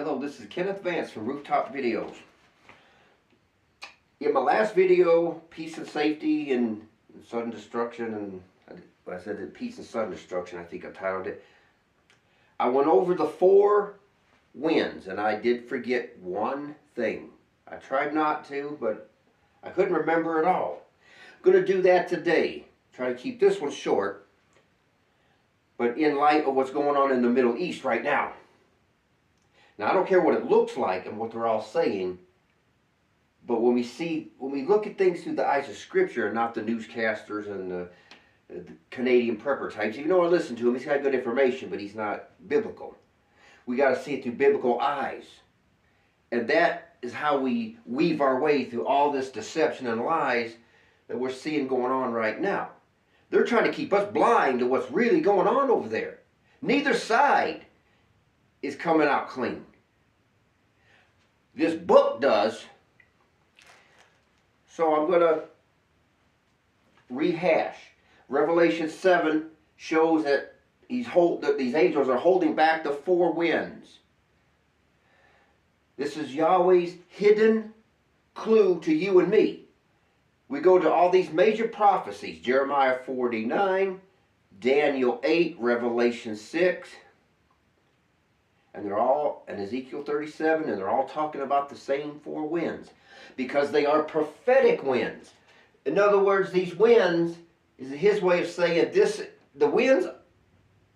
Hello, this is Kenneth Vance from Rooftop Videos. In my last video, Peace and Safety and Sudden Destruction, and I said Peace and Sudden Destruction, I think I titled it. I went over the 4 winds, and I did forget one thing. I tried not to, but I couldn't remember it all. I'm going to do that today. Try to keep this one short, but in light of what's going on in the Middle East right now. Now, I don't care what it looks like and what they're all saying, but when we look at things through the eyes of Scripture and not the newscasters and the Canadian prepper types, even though I listen to him, he's got good information, but he's not biblical. We got to see it through biblical eyes. And that is how we weave our way through all this deception and lies that we're seeing going on right now. They're trying to keep us blind to what's really going on over there. Neither side is coming out clean. This book does. So I'm going to rehash. Revelation 7 shows that these angels are holding back the 4 winds. This is Yahweh's hidden clue to you and me. We go to all these major prophecies, Jeremiah 49, Daniel 8, Revelation 6, and Ezekiel 37, and they're all talking about the same 4 winds, because they are prophetic winds. In other words, these winds is his way of saying the winds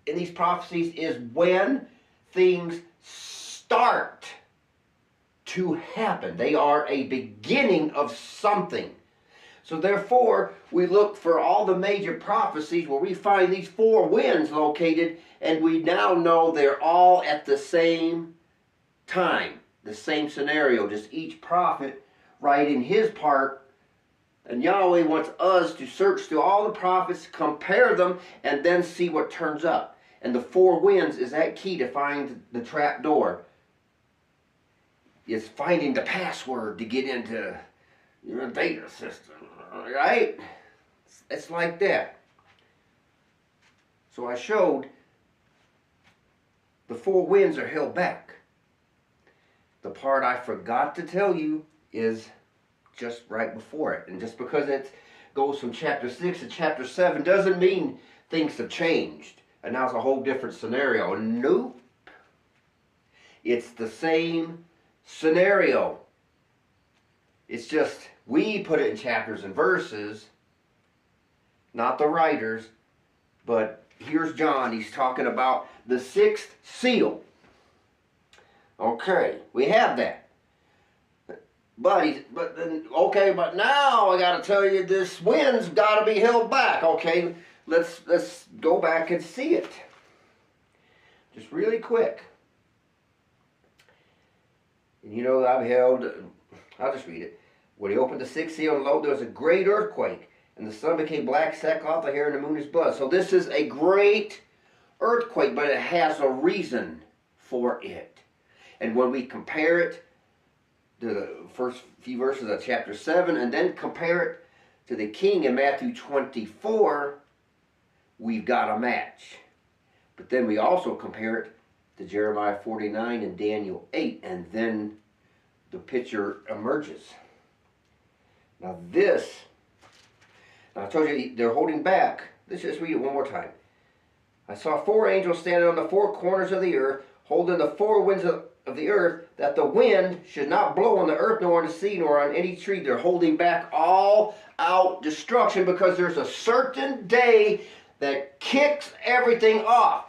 in these prophecies is when things start to happen. They are a beginning of something. So therefore, we look for all the major prophecies where we find these 4 winds located, and we now know they're all at the same time, the same scenario, just each prophet writing his part. And Yahweh wants us to search through all the prophets, compare them, and then see what turns up. And the 4 winds is that key to find the trap door. It's finding the password to get into your data system, right? It's like that. So I showed the 4 winds are held back. The part I forgot to tell you is just right before it. And just because it goes from chapter 6 to chapter 7 doesn't mean things have changed and now it's a whole different scenario. Nope. It's the same scenario. It's just we put it in chapters and verses, not the writers. But here's John. He's talking about the 6th seal. Okay, we have that. But now I got to tell you this wind's got to be held back. Okay, let's go back and see it. Just really quick. And you know, I'll just read it. When he opened the 6th seal, and lo, there was a great earthquake, and the sun became black sackcloth, the hair and the moon is blood. So this is a great earthquake, but it has a reason for it. And when we compare it to the first few verses of chapter 7, and then compare it to the king in Matthew 24, we've got a match. But then we also compare it to Jeremiah 49 and Daniel 8, and then the picture emerges. Now I told you they're holding back. Let's just read it one more time. I saw 4 angels standing on the 4 corners of the earth, holding the 4 winds of the earth, that the wind should not blow on the earth, nor on the sea, nor on any tree. They're holding back all out destruction because there's a certain day that kicks everything off.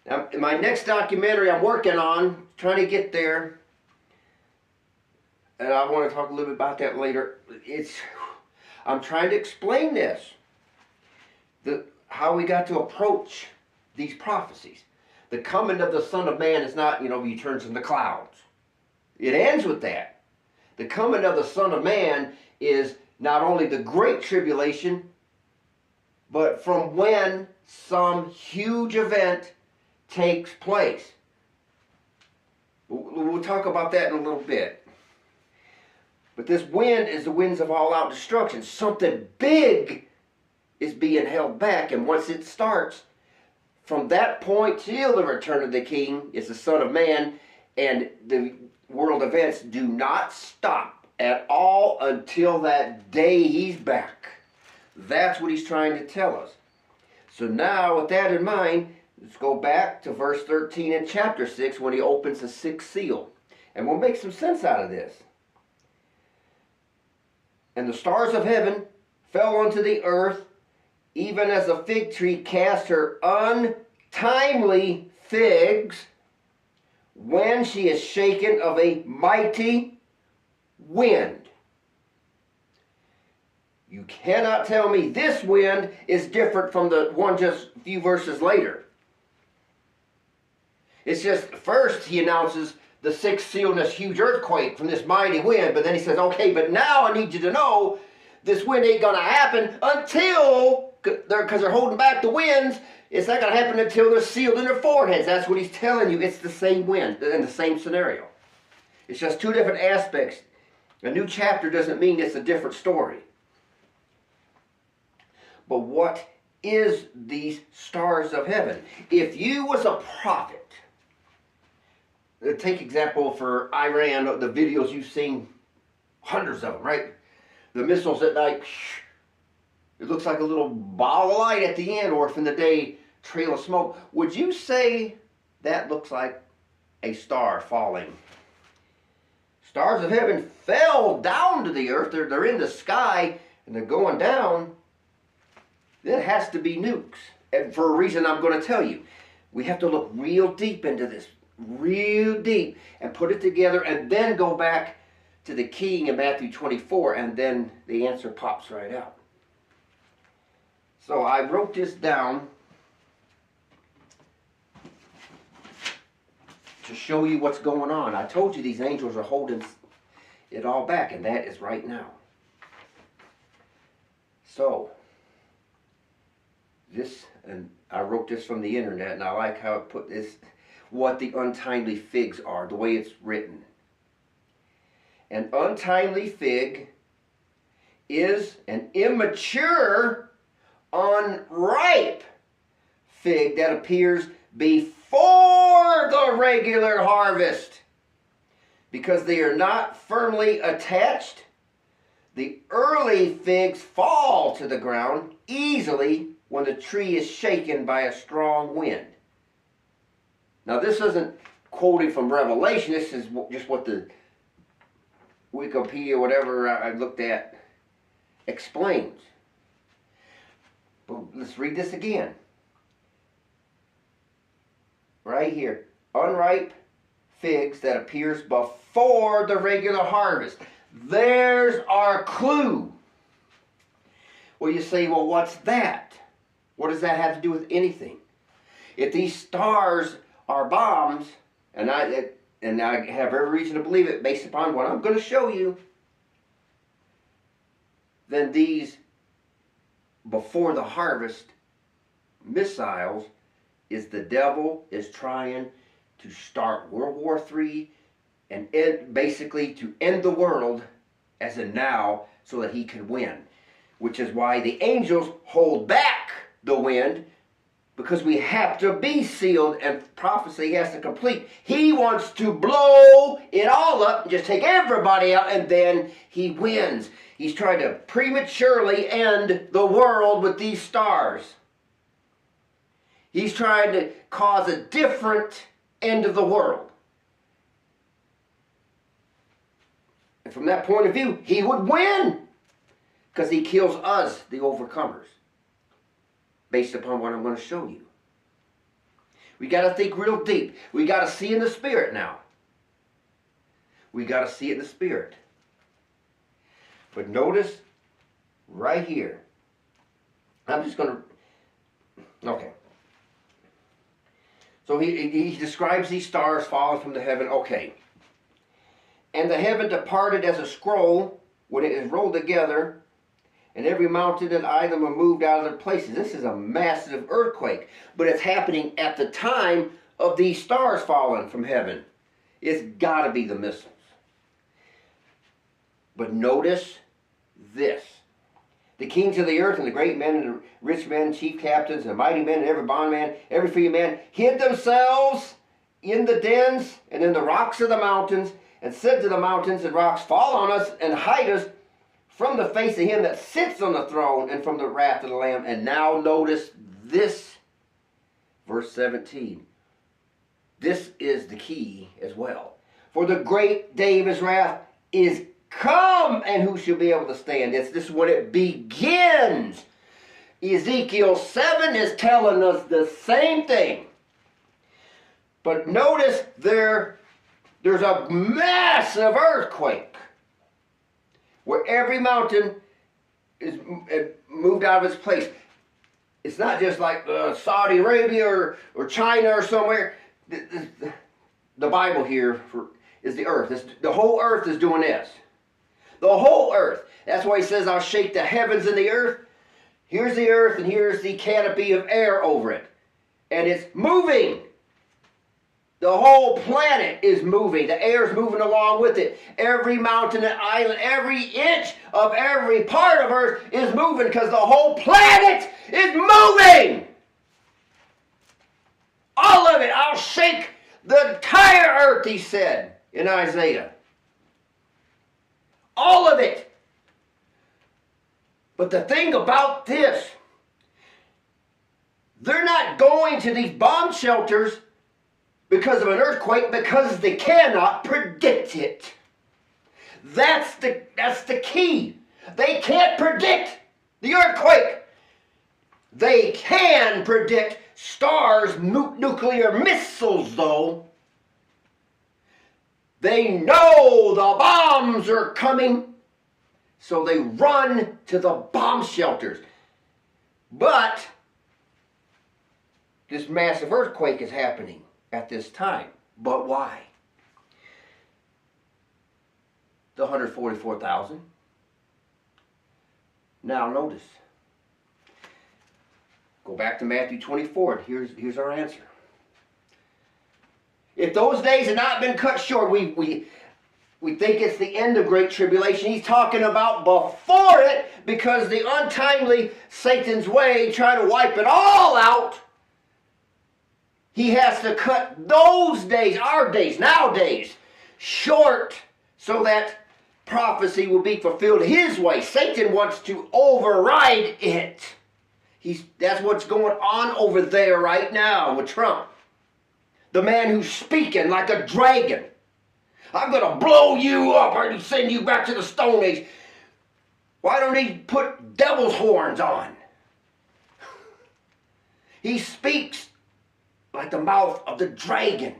Now, in my next documentary I'm working on, trying to get there, and I want to talk a little bit about that later. I'm trying to explain this, how we got to approach these prophecies. The coming of the Son of Man is not, he returns in the clouds. It ends with that. The coming of the Son of Man is not only the great tribulation, but from when some huge event takes place. We'll talk about that in a little bit. But this wind is the winds of all-out destruction. Something big is being held back, and once it starts, from that point till the return of the King, is the Son of Man, And the world events do not stop at all until that day he's back. That's what he's trying to tell us. So now, with that in mind, let's go back to verse 13 in chapter 6 when he opens the sixth seal. And we'll make some sense out of this. And the stars of heaven fell unto the earth, even as a fig tree cast her untimely figs when she is shaken of a mighty wind. You cannot tell me this wind is different from the one just a few verses later. It's just, first he announces the sixth seal and this huge earthquake from this mighty wind, but then he says, okay, but now I need you to know this wind ain't going to happen until, because they're holding back the winds, it's not going to happen until they're sealed in their foreheads. That's what he's telling you. It's the same wind in the same scenario. It's just two different aspects. A new chapter doesn't mean it's a different story. But what is these stars of heaven? If you was a prophet, take example for Iran, the videos you've seen, hundreds of them, right? The missiles at night, it looks like a little ball of light at the end, or if in the day, trail of smoke. Would you say that looks like a star falling? Stars of heaven fell down to the earth. They're in the sky, and they're going down. It has to be nukes. And for a reason I'm going to tell you. We have to look real deep into this. Real deep. And put it together and then go back to the king in Matthew 24. And then the answer pops right out. So I wrote this down to show you what's going on. I told you these angels are holding it all back. And that is right now. So this, and I wrote this from the internet, and I like how it put this, what the untimely figs are, the way it's written. An untimely fig is an immature, unripe fig that appears before the regular harvest. Because they are not firmly attached, the early figs fall to the ground easily when the tree is shaken by a strong wind. Now this isn't quoting from Revelation, this is just what the Wikipedia, whatever I looked at, explains. But let's read this again. Right here. Unripe figs that appears before the regular harvest. There's our clue. Well, you say, well, what's that? What does that have to do with anything? If these stars are bombs, and I have every reason to believe it based upon what I'm going to show you, then these before the harvest missiles is the devil is trying to start World War III and basically to end the world as a now so that he can win. Which is why the angels hold back the wind, because we have to be sealed and prophecy has to complete. He wants to blow it all up and just take everybody out, and then he wins. He's trying to prematurely end the world with these stars. He's trying to cause a different end of the world. And from that point of view, he would win, because he kills us, the overcomers. Based upon what I'm going to show you. We got to think real deep. We got to see in the spirit now. We got to see it in the spirit. But notice right here. I'm just going to... Okay. So he describes these stars falling from the heaven. Okay. And the heaven departed as a scroll when it is rolled together, and every mountain and island were moved out of their places. This is a massive earthquake. But it's happening at the time of these stars falling from heaven. It's got to be the missiles. But notice this. The kings of the earth and the great men and the rich men, chief captains and mighty men and every bondman, every free man hid themselves in the dens and in the rocks of the mountains, and said to the mountains and rocks, fall on us and hide us from the face of him that sits on the throne and from the wrath of the Lamb. And now notice this, verse 17. This is the key as well. For the great day of his wrath is come, and who shall be able to stand? This is when it begins. Ezekiel 7 is telling us the same thing. But notice there's a massive earthquake where every mountain is moved out of its place. It's not just like Saudi Arabia or China or somewhere. The Bible here is the earth. The whole earth is doing this. The whole earth. That's why he says, I'll shake the heavens and the earth. Here's the earth and here's the canopy of air over it. And it's moving. The whole planet is moving. The air is moving along with it. Every mountain and island, every inch of every part of earth is moving because the whole planet is moving. All of it. I'll shake the entire earth, he said in Isaiah. All of it. But the thing about this, they're not going to these bomb shelters because of an earthquake, because they cannot predict it. That's the key. They can't predict the earthquake. They can predict stars, nuclear missiles, though. They know the bombs are coming, so they run to the bomb shelters. But this massive earthquake is happening at this time. But why? The 144,000. Now notice. Go back to Matthew 24. Here's our answer. If those days had not been cut short, we think it's the end of Great Tribulation. He's talking about before it, because the untimely Satan's way, trying to wipe it all out, he has to cut those days, our days, nowadays, short so that prophecy will be fulfilled his way. Satan wants to override it. That's what's going on over there right now with Trump. The man who's speaking like a dragon. I'm going to blow you up and send you back to the Stone Age. Why don't he put devil's horns on? He speaks like the mouth of the dragon.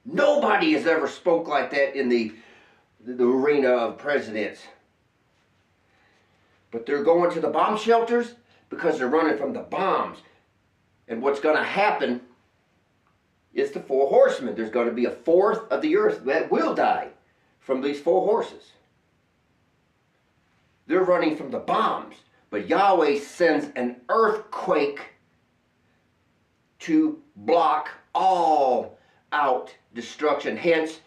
Nobody has ever spoke like that in the arena of presidents. But they're going to the bomb shelters because they're running from the bombs. And what's going to happen is the four horsemen. There's going to be a fourth of the earth that will die from these four horses. They're running from the bombs. But Yahweh sends an earthquake to block all out destruction. Hence,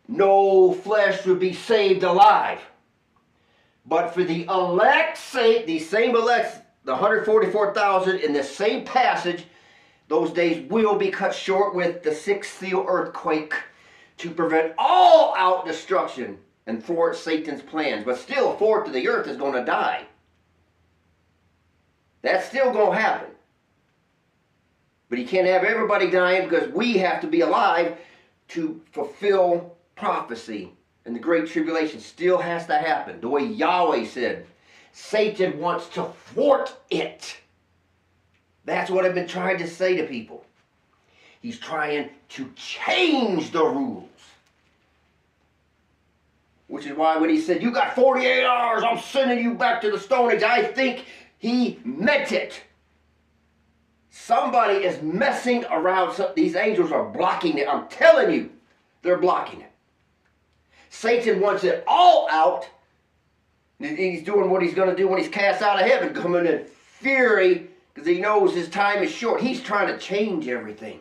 no flesh would be saved alive. But for the elect's sake, these same elects, the 144,000 in the same passage, those days will be cut short with the sixth seal earthquake to prevent all out destruction and thwart Satan's plans. But still, a fourth of the earth is going to die. That's still going to happen. But he can't have everybody dying because we have to be alive to fulfill prophecy. And the Great Tribulation still has to happen. The way Yahweh said, Satan wants to thwart it. That's what I've been trying to say to people. He's trying to change the rules. Which is why when he said, you got 48 hours, I'm sending you back to the Stone Age, I think he meant it. Somebody is messing around. These angels are blocking it. I'm telling you, they're blocking it. Satan wants it all out. He's doing what he's going to do when he's cast out of heaven, coming in fury because he knows his time is short. He's trying to change everything.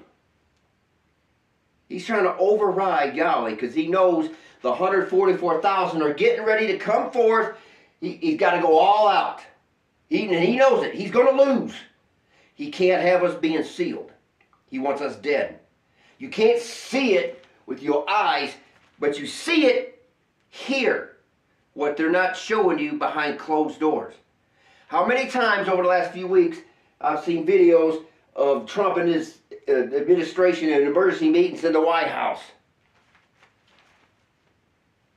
He's trying to override Yahweh because he knows the 144,000 are getting ready to come forth. He's got to go all out. He knows it. He's going to lose. He can't have us being sealed. He wants us dead. You can't see it with your eyes, but you see it here. What they're not showing you behind closed doors. How many times over the last few weeks I've seen videos of Trump and his administration in emergency meetings in the White House?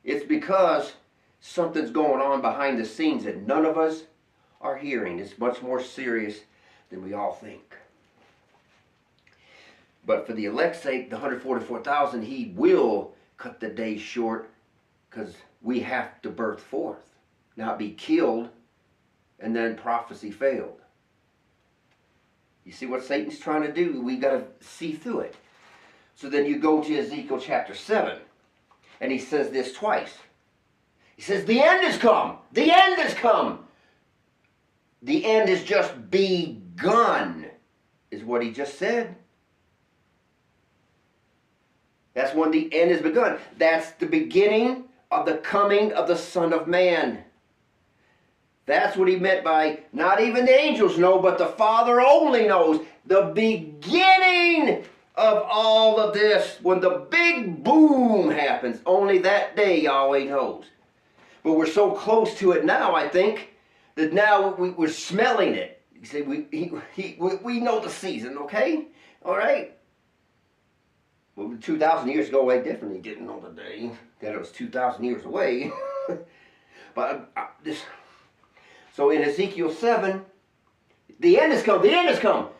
It's because something's going on behind the scenes that none of us are hearing. It's much more serious than we all think. But for the elect's sake, the 144,000, he will cut the day short because we have to birth forth, not be killed, and then prophecy failed. You see what Satan's trying to do? We got to see through it. So then you go to Ezekiel chapter 7, and he says this twice. He says, the end has come. The end has come. The end has just begun, is what he just said. That's when the end has begun. That's the beginning of the coming of the Son of Man. That's what he meant by, not even the angels know, but the Father only knows. The beginning of all of this, when the big boom happens, only that day Yahweh knows. But we're so close to it now, I think, that now we're smelling it. You see, we know the season, okay? All right? Well, 2,000 years ago, I definitely didn't know the day, that it was 2,000 years away. But so in Ezekiel 7, the end has come, the end has come.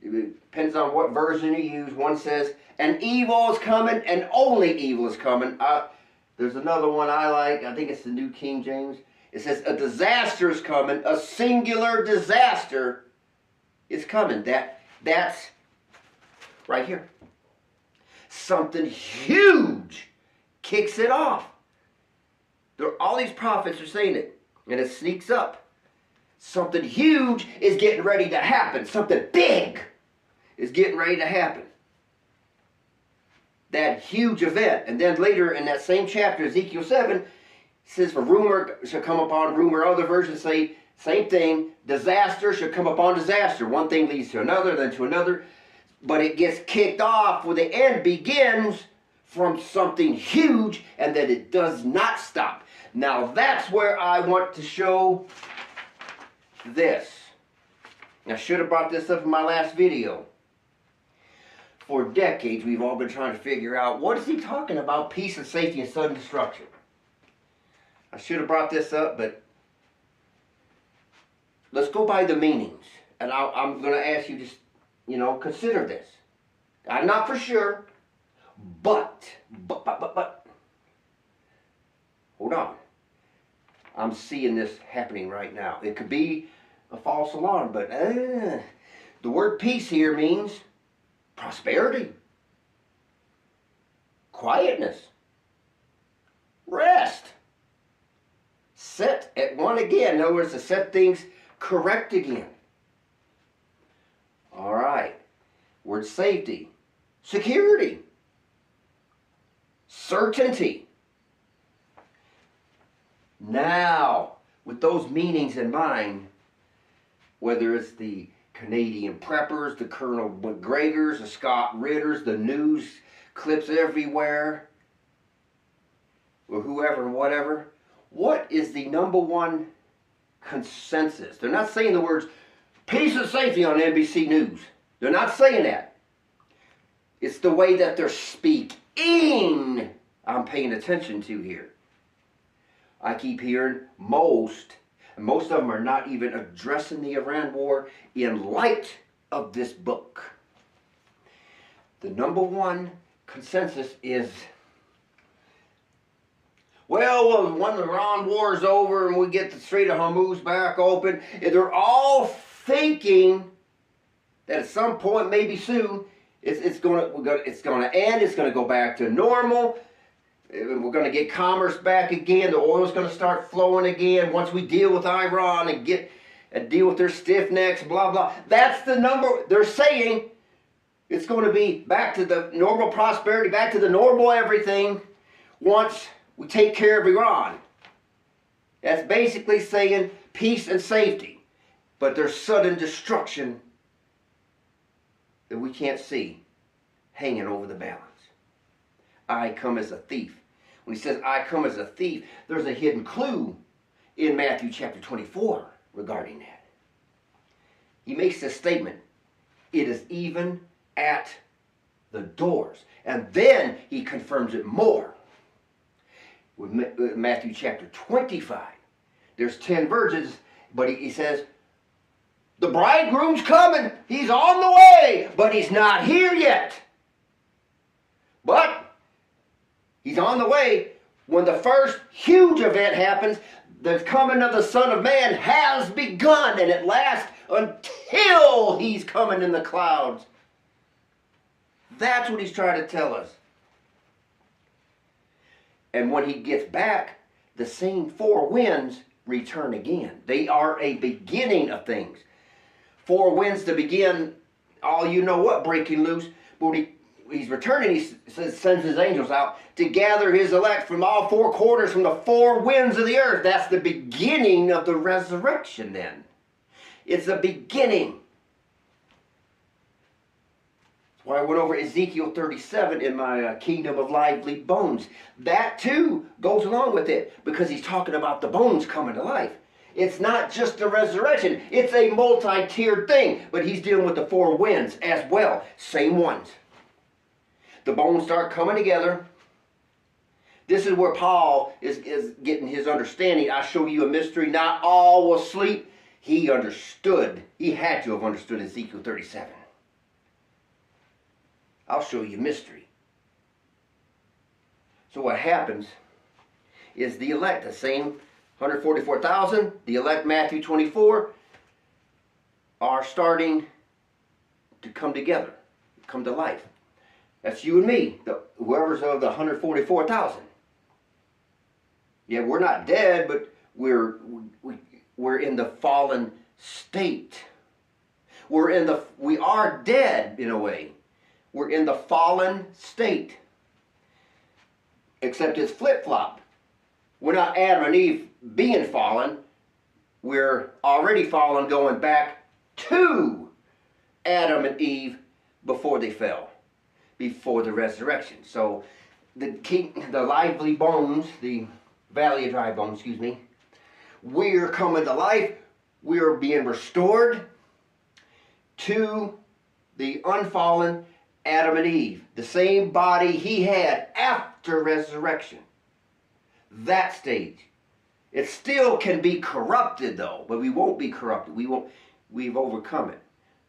It depends on what version you use. One says, and evil is coming, and only evil is coming. There's another one I like, I think it's the New King James. It says, a disaster is coming, a singular disaster is coming. That's right here. Something huge kicks it off. All these prophets are saying it, and it sneaks up. Something huge is getting ready to happen. Something big is getting ready to happen. That huge event. And then later in that same chapter, Ezekiel 7, says, for rumor shall come upon rumor. Other versions say, same thing, disaster shall come upon disaster. One thing leads to another, then to another. But it gets kicked off where the end begins from something huge, and that it does not stop. Now that's where I want to show this. I should have brought this up in my last video. For decades, we've all been trying to figure out, what is he talking about? Peace and safety and sudden destruction. I should have brought this up, but let's go by the meanings. And I'm going to ask you just, consider this. I'm not for sure, but, hold on. I'm seeing this happening right now. It could be a false alarm, but the word peace here means prosperity, quietness, rest, set at one again. In other words, to set things correct again. All right. Word safety, security, certainty. Now, with those meanings in mind, whether it's the Canadian preppers, the Colonel McGregors, the Scott Ritters, the news clips everywhere, or whoever and whatever, what is the number one consensus? They're not saying the words peace and safety on NBC News. They're not saying that. It's the way that they're speaking I'm paying attention to here. I keep hearing most of them are not even addressing the Iran war in light of this book. The number one consensus is, well, when the Iran war is over and we get the Strait of Hormuz back open, they're all thinking that at some point, maybe soon, it's going to end. It's going to go back to normal. We're going to get commerce back again. The oil's going to start flowing again once we deal with Iran and deal with their stiff necks, blah, blah. That's the number. They're saying it's going to be back to the normal prosperity, back to the normal everything once we take care of Iran. That's basically saying peace and safety. But there's sudden destruction that we can't see hanging over the balance. I come as a thief. When he says, I come as a thief, there's a hidden clue in Matthew chapter 24 regarding that. He makes this statement, it is even at the doors. And then he confirms it more. With Matthew chapter 25, there's 10 virgins, but he says, the bridegroom's coming. He's on the way, but he's not here yet. But he's on the way. When the first huge event happens, the coming of the Son of Man has begun, and it lasts until he's coming in the clouds. That's what he's trying to tell us. And when he gets back, the same four winds return again. They are a beginning of things. Four winds to begin, all you know what, breaking loose. But when he's returning, he sends his angels out to gather his elect from all four quarters, from the four winds of the earth. That's the beginning of the resurrection then. It's a beginning. That's why I went over Ezekiel 37 in my Kingdom of Lively Bones. That too goes along with it, because he's talking about the bones coming to life. It's not just the resurrection. It's a multi-tiered thing. But he's dealing with the four winds as well. Same ones. The bones start coming together. This is where Paul is getting his understanding. I show you a mystery. Not all will sleep. He understood. He had to have understood Ezekiel 37. I'll show you a mystery. So what happens is the elect, the same 144,000, the elect Matthew 24, are starting to come together, come to life. That's you and me, whoever's of the 144,000. Yeah, we're not dead, but we're in the fallen state. We are dead in a way. We're in the fallen state. Except it's flip-flop. We're not Adam and Eve being fallen. We're already fallen, going back to Adam and Eve before they fell, before the resurrection. So the lively bones, the valley of dry bones, we're coming to life. We're being restored to the unfallen Adam and Eve, the same body he had after resurrection. That stage. It still can be corrupted though, but we won't be corrupted. We've overcome it.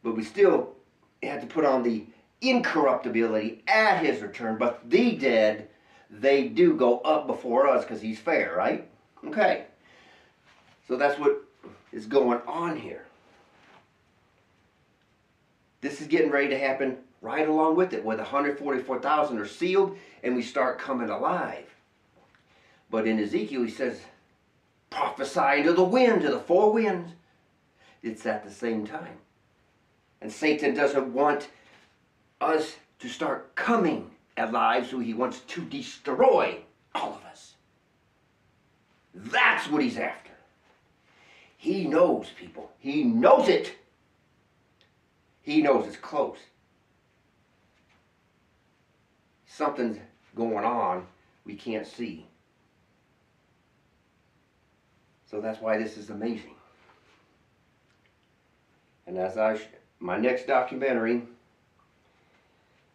But we still have to put on the incorruptibility at his return. But the dead, they do go up before us because he's fair, right? Okay. So that's what is going on here. This is getting ready to happen right along with it, where the 144,000 are sealed and we start coming alive. But in Ezekiel, he says, prophesy to the wind, to the four winds. It's at the same time. And Satan doesn't want us to start coming alive, so he wants to destroy all of us. That's what he's after. He knows, people. He knows it. He knows it's close. Something's going on we can't see. So that's why this is amazing. And as my next documentary,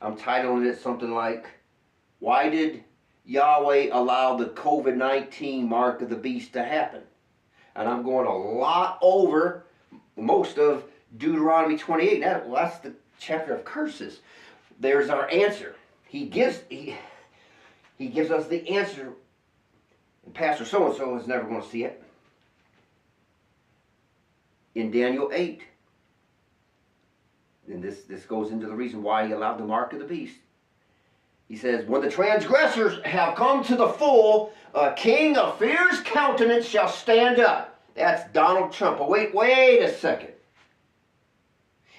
I'm titling it something like, why did Yahweh allow the COVID-19 mark of the beast to happen? And I'm going a lot over most of Deuteronomy 28. That's the chapter of curses. There's our answer. He gives us the answer. And Pastor so-and-so is never going to see it. In Daniel 8. And this goes into the reason why he allowed the mark of the beast. He says, when the transgressors have come to the full, a king of fierce countenance shall stand up. That's Donald Trump. Oh, wait a second.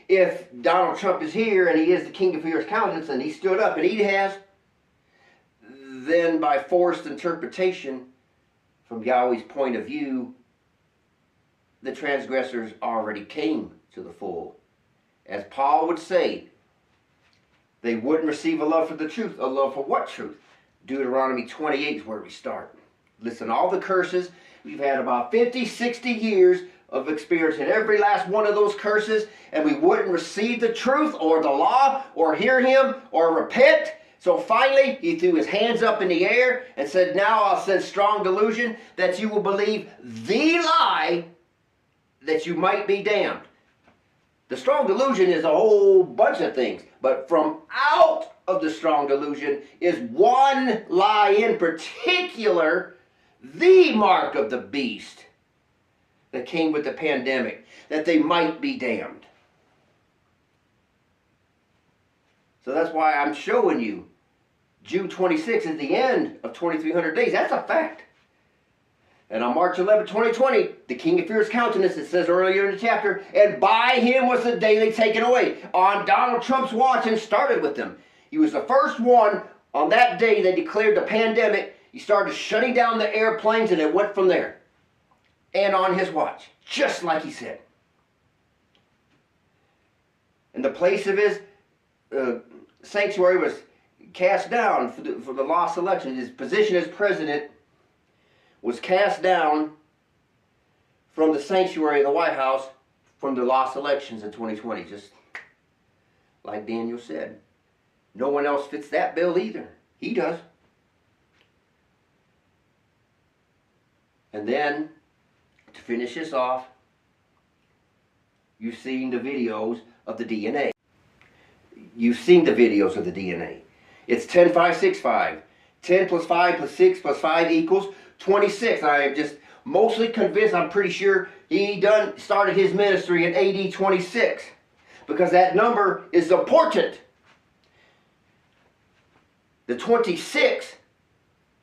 If Donald Trump is here and he is the king of fierce countenance and he stood up and he has, then by forced interpretation from Yahweh's point of view, the transgressors already came to the full. As Paul would say, They wouldn't receive a love for the truth. A love for what truth? Deuteronomy 28 is where we start. Listen, all the curses, we've had about 50, 60 years of experience in every last one of those curses, and we wouldn't receive the truth or the law or hear him or repent. So finally, he threw his hands up in the air and said, now I'll send strong delusion that you will believe the lie that you might be damned. The strong delusion is a whole bunch of things, but from out of the strong delusion is one lie in particular, the mark of the beast that came with the pandemic, that they might be damned. So that's why I'm showing you June 26th is the end of 2,300 days. That's a fact. And on March 11, 2020, the King of Fear's countenance, it says earlier in the chapter, and by him was the daily taken away. On Donald Trump's watch, and started with them. He was the first one on that day they declared the pandemic. He started shutting down the airplanes, and it went from there. And on his watch, just like he said. And the place of his sanctuary was cast down for the lost election. His position as president was cast down from the sanctuary of the White House from the lost elections in 2020. Just like Daniel said. No one else fits that bill either. He does. And then, to finish this off, you've seen the videos of the DNA. You've seen the videos of the DNA. It's 10, 5, 6, 5. 10 plus 5 plus 6 plus 5 equals 26. I am just mostly convinced, I'm pretty sure he started his ministry in AD 26. Because that number is important. The 26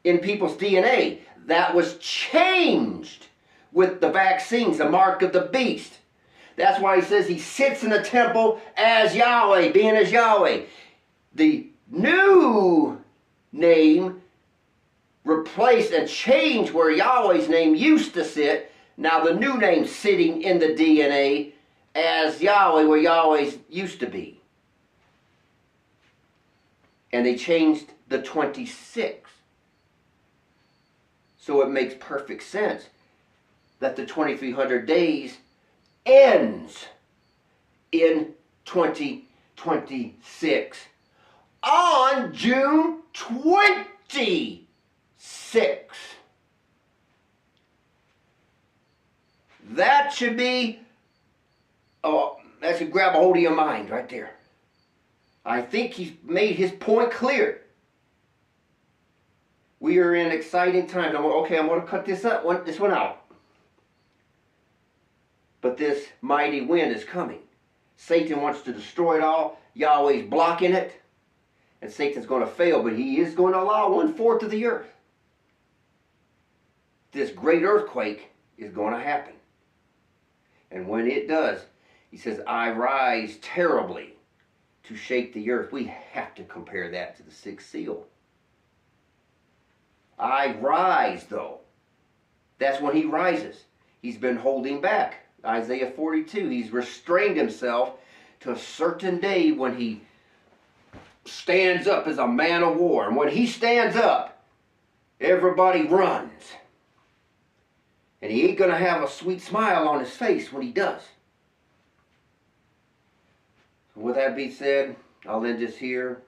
in people's DNA, that was changed with the vaccines, the mark of the beast. That's why he says he sits in the temple as Yahweh, being as Yahweh. The new name replaced and changed where Yahweh's name used to sit. Now the new name sitting in the DNA as Yahweh, where Yahweh's used to be. And they changed the 26. So it makes perfect sense that the 2,300 days ends in 2026 on June 26. That should be, that should grab a hold of your mind right there. I think he's made his point clear. We are in exciting times. I'm going to cut this one out. But this mighty wind is coming. Satan wants to destroy it all. Yahweh's blocking it. And Satan's going to fail, but he is going to allow 1/4 of the earth. This great earthquake is going to happen. And when it does, he says, I rise terribly to shake the earth. We have to compare that to the sixth seal. I rise, though. That's when he rises. He's been holding back. Isaiah 42, he's restrained himself to a certain day when he stands up as a man of war. And when he stands up, everybody runs. And he ain't going to have a sweet smile on his face when he does. So with that being said, I'll end this here.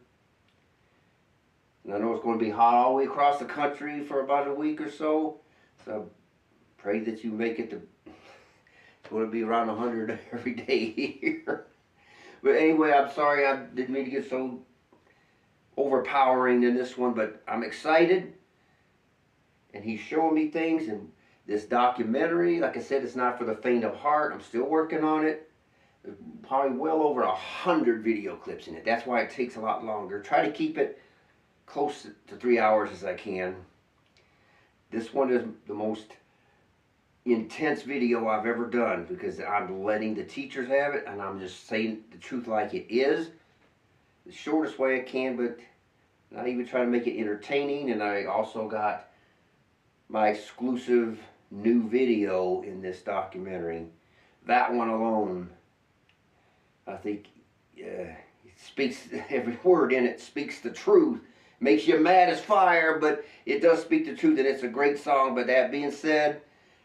And I know it's going to be hot all the way across the country for about a week or so. So pray that you make it to... It's going to be around 100 every day here. But anyway, I'm sorry I didn't mean to get so overpowering in this one, but I'm excited. And he's showing me things. And this documentary, like I said, it's not for the faint of heart. I'm still working on it. There's probably well over 100 video clips in it. That's why it takes a lot longer. Try to keep it close to 3 hours as I can. This one is the most intense video I've ever done because I'm letting the teachers have it and I'm just saying the truth like it is. The shortest way I can, but not even trying to make it entertaining. And I also got my exclusive new video in this documentary. That one alone, I think, speaks, every word in it speaks the truth. Makes you mad as fire, but it does speak the truth, and it's a great song. But that being said,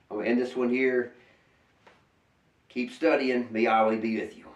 I'm going to end this one here. Keep studying. May Yahweh be with you.